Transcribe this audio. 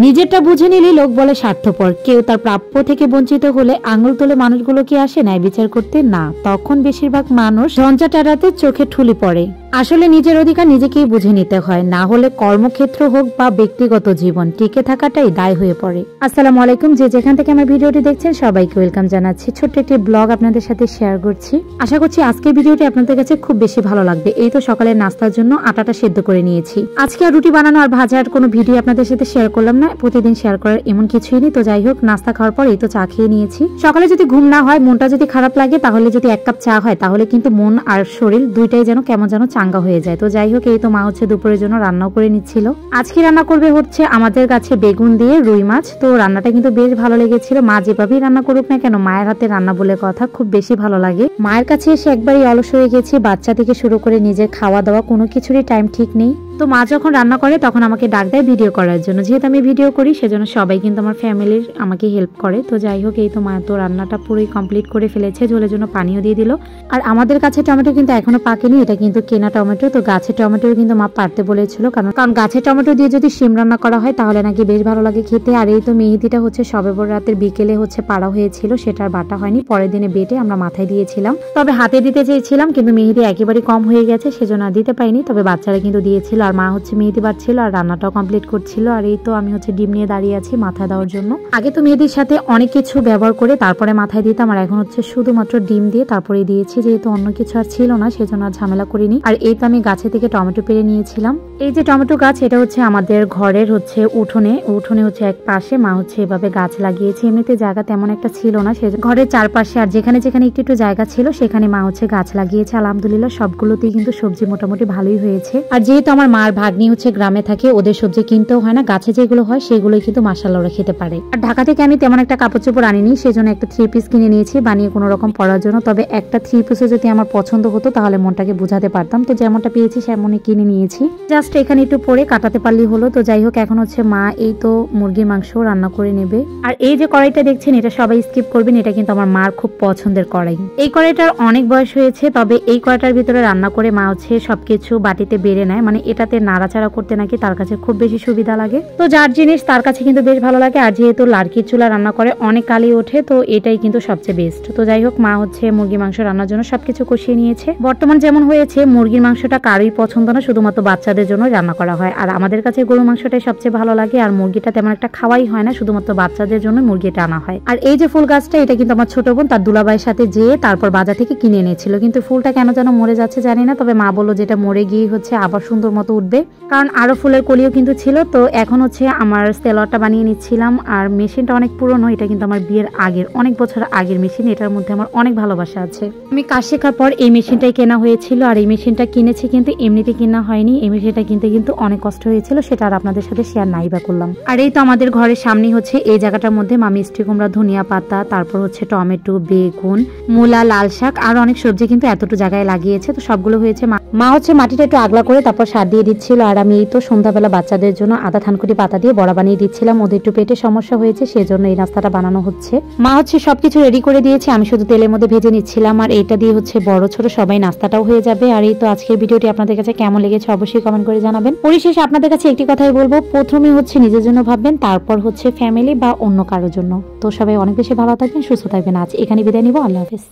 নিজেরটা বুঝে নিলে লোক বলে স্বার্থপর। কেউ তার প্রাপ্য থেকে বঞ্চিত হলে আঙুল তুলে মানুষগুলো কি আসে ন্যায় বিচার করতে? না, তখন বেশিরভাগ মানুষ ঝঞ্ঝাট এড়াতে চোখে ঠুলি পড়ে। আসলে নিজের অধিকার নিজেকেই বুঝে নিতে হয়, না হলে কর্মক্ষেত্র হোক বা ব্যক্তিগত জীবন, টিকে থাকাটাই দায় হয়ে পড়ে। আসসালামু আলাইকুম, যে যেখান থেকে আমার ভিডিওটি দেখছেন সবাইকে ওয়েলকাম জানাচ্ছি। ছোট্ট একটি ব্লগ আপনাদের সাথে শেয়ার করছি। আশা করছি আজকের ভিডিওটি আপনাদের কাছে খুব বেশি ভালো লাগবে। এই তো সকালের নাস্তার জন্য আটাটা সেদ্ধ করে নিয়েছি। আজকে আর রুটি বানানো আর ভাজার কোনো ভিডিও আপনাদের সাথে শেয়ার করলাম না, প্রতিদিন শেয়ার করার এমন কিছুই নেই। তো যাই হোক, নাস্তা খাওয়ার পর এই তো চা খেয়ে নিয়েছি। সকালে যদি ঘুম না হয়, মনটা যদি খারাপ লাগে, তাহলে যদি এক কাপ চা হয়, তাহলে কিন্তু মন আর শরীর দুইটাই যেন কেমন যেন চাঙ্গা হয়ে যায়। তো যাই হোক, এই তো মা হচ্ছে দুপুরের জন্য রান্নাও করে নিচ্ছিল। আজকে রান্না করবে হচ্ছে আমাদের কাছে বেগুন দিয়ে রুই মাছ। তো রান্নাটা কিন্তু বেশ ভালো লেগেছিল। মা যেভাবেই রান্না করুক না কেন, মায়ের হাতে রান্না বলে কথা খুব বেশি ভালো লাগে। মায়ের কাছে এসে একবারই অলস হয়ে গেছি, বাচ্চা থেকে শুরু করে নিজের খাওয়া দাওয়া কোনো কিছুরই টাইম ঠিক নেই। তো মা যখন রান্না করে তখন আমাকে ডাক দেয় ভিডিও করার জন্য। যেহেতু আমি ভিডিও করি সেজন্য সবাই কিন্তু আমার ফ্যামিলির আমাকে হেল্প করে। তো যাই হোক, এই তো মা তো রান্নাটা পুরোই কমপ্লিট করে ফেলেছে, ঝোলের জন্য পানিও দিয়ে দিল। আর আমাদের কাছে টমেটো কিন্তু এখনো পাকেনি, এটা কিন্তু কেনা টমেটো। তো গাছের টমেটো কিন্তু মা পারতে বলেছিল, কারণ গাছের টমেটো দিয়ে যদি শিম রান্না করা হয় তাহলে নাকি বেশ ভালো লাগে খেতে। আর এই তো মেহেদিটা হচ্ছে সবে রাতের বিকেলে হচ্ছে পাড়া হয়েছিল, সেটা আর বাটা হয়নি, পরের দিনে বেটে আমরা মাথায় দিয়েছিলাম। তবে হাতে দিতে চেয়েছিলাম কিন্তু মেহেদি একেবারে কম হয়ে গেছে, সেজন্য আর দিতে পারিনি। তবে বাচ্চারা কিন্তু দিয়েছিল, আর মা হচ্ছে মেহেদি বাটছিল আর রান্নাটাও কমপ্লিট করছিল। আর এই তো আমি হচ্ছে ডিম নিয়ে দাঁড়িয়ে আছি মাথায় দেওয়ার জন্য। আগে তো মেহেদির সাথে অনেক কিছু ব্যবহার করে তারপরে মাথায় দিতাম, আর এখন হচ্ছে শুধুমাত্র ডিম দিয়ে তারপরে দিয়েছি, যেহেতু অন্য কিছু আর ছিল না সেজন্য আর ঝামেলা করিনি। আর এই তো আমি গাছে থেকে টমেটো পেরে নিয়েছিলাম। এই যে টমেটো গাছ, এটা হচ্ছে আমাদের ঘরের হচ্ছে উঠোনে হচ্ছে এক পাশে মা হচ্ছে এভাবে গাছ লাগিয়েছে। এমনিতে জায়গা তেমন একটা ছিল না, সে ঘরের চারপাশে আর যেখানে যেখানে একটু একটু জায়গা ছিল সেখানে মা হচ্ছে গাছ লাগিয়েছে। আলহামদুলিল্লাহ সবগুলোতেই কিন্তু সবজি মোটামুটি ভালোই হয়েছে। আর যেহেতু আমার মার ভাগ্নি হচ্ছে গ্রামে থাকে, ওদের সবজি কিনতেও হয় না, গাছে যেগুলো হয় সেগুলোই কিন্তু মাশাআল্লাহ ওরা খেতে পারে। আর ঢাকা থেকে আমি তেমন একটা কাপড় চোপড় আনিনি, সেজন্য একটা 3 পিস কিনে নিয়েছি বানিয়ে কোনো রকম পরার জন্য। তবে একটা 3 পিসও যদি আমার পছন্দ হতো তাহলে মনটাকে বোঝাতে পারতাম। তো যেমনটা পেয়েছি সেমনই কিনে নিয়েছি, জাস্ট এখানে একটু পরে কাটাতে পারলেই হলো। তো যাই হোক, এখন হচ্ছে মা এই তো মুরগির মাংস রান্না করে নেবে। আর এই যে কড়াইটা দেখছেন, এটা সবাই স্কিপ করবেন, এটা কিন্তু আমার মার খুব পছন্দের কড়াই। এই কড়াইটার অনেক বয়স হয়েছে, তবে এই কড়াইটার ভিতরে রান্না করে মা হচ্ছে সবকিছু বাটিতে বেড়ে নেয়, মানে এটাতে নাড়াচাড়া করতে নাকি তার কাছে খুব বেশি সুবিধা লাগে। তো যার জিনিস তার কাছে কিন্তু বেশ ভালো লাগে। আর যেহেতু লার্কির চুলা রান্না করে অনেক কালি ওঠে, তো এটাই কিন্তু সবচেয়ে বেস্ট। তো যাই হোক, মা হচ্ছে মুরগির মাংস রান্নার জন্য সবকিছু কষিয়ে নিয়েছে। বর্তমান যেমন হয়েছে, মুরগির মাংসটা কারোই পছন্দ না, শুধুমাত্র বাচ্চাদের জন্য রান্না করা হয়। আর আমাদের কাছে গরু মাংসটাই সবচেয়ে ভালো লাগে, আর মুরগিটা তেমন একটা খাওয়াই হয় না, শুধুমাত্র বাচ্চাদের জন্য মুরগিটা আনা হয়। আর এই যে ফুল গাছটা, এটা কিন্তু আমার ছোট বোন তার দুলাভাইয়ের সাথে যেয়ে তারপর বাজার থেকে কিনে এনেছিল, কিন্তু ফুলটা কেন যেন মরে যাচ্ছে জানি না। তবে মা বললো যেটা মরে গিয়ে হচ্ছে আবার সুন্দর মতো উঠবে, কারণ আরো ফুলের কলিও কিন্তু ছিল। তো এখন হচ্ছে আমার সেলোয়ারটা বানিয়ে নিচ্ছিলাম। আর মেশিনটা অনেক পুরনো, এটা কিন্তু আমার বিয়ের আগের, অনেক বছর আগের মেশিন। এটার মধ্যে আমার অনেক ভালোবাসা আছে। আমি কাজ শেখার পর এই মেশিনটাই কেনা হয়েছিল, আর এই মেশিনটা কিনেছি কিন্তু এমনিতে কিনা হয়নি। এই মেশিনটা কিনতে কিন্তু অনেক কষ্ট হয়েছিল, সেটা আর আপনাদের সাথে শেয়ার নাই বা করলাম। আর এই তো আমাদের ঘরের সামনে হচ্ছে এই জায়গাটার মধ্যে মা মিষ্টি কুমড়া, ধনিয়া পাতা, তারপর হচ্ছে টমেটো, বেগুন, মূলা, লাল শাক আর অনেক সবজি কিন্তু এতটুকু জায়গায় লাগিয়েছে। তো সবগুলো হয়েছে, মা হচ্ছে মাটিটা একটু আগলা করে তারপর সার দিয়ে দিচ্ছিল। আর আমি এই তো সন্ধ্যাবেলা বাচ্চাদের জন্য আদা থানকুটি পাতা দিয়ে বড়া বানিয়ে দিচ্ছিলাম, ওদের একটু পেটে সমস্যা হয়েছে সেজন্য এই নাস্তাটা বানানো হচ্ছে। মা হচ্ছে সবকিছু রেডি করে দিয়েছে, আমি শুধু তেলের মধ্যে ভেজে নিচ্ছিলাম। আর এইটা দিয়ে হচ্ছে বড় ছোট সবাই নাস্তাটাও হয়ে যাবে। আর এই তো আজকের ভিডিওটি আপনাদের কাছে কেমন লেগেছে অবশ্যই কমেন্ট করে জানাবেন। পরিশেষে আপনাদের কাছে একটি কথাই বলবো, প্রথমে হচ্ছে নিজের জন্য ভাববেন, তারপর হচ্ছে ফ্যামিলি বা অন্য কারোর জন্য। তো সবাই অনেক বেশি ভালো থাকবেন, সুস্থ থাকবেন। আজ এখানে বিদায় নিব, আল্লাহ হাফেজ।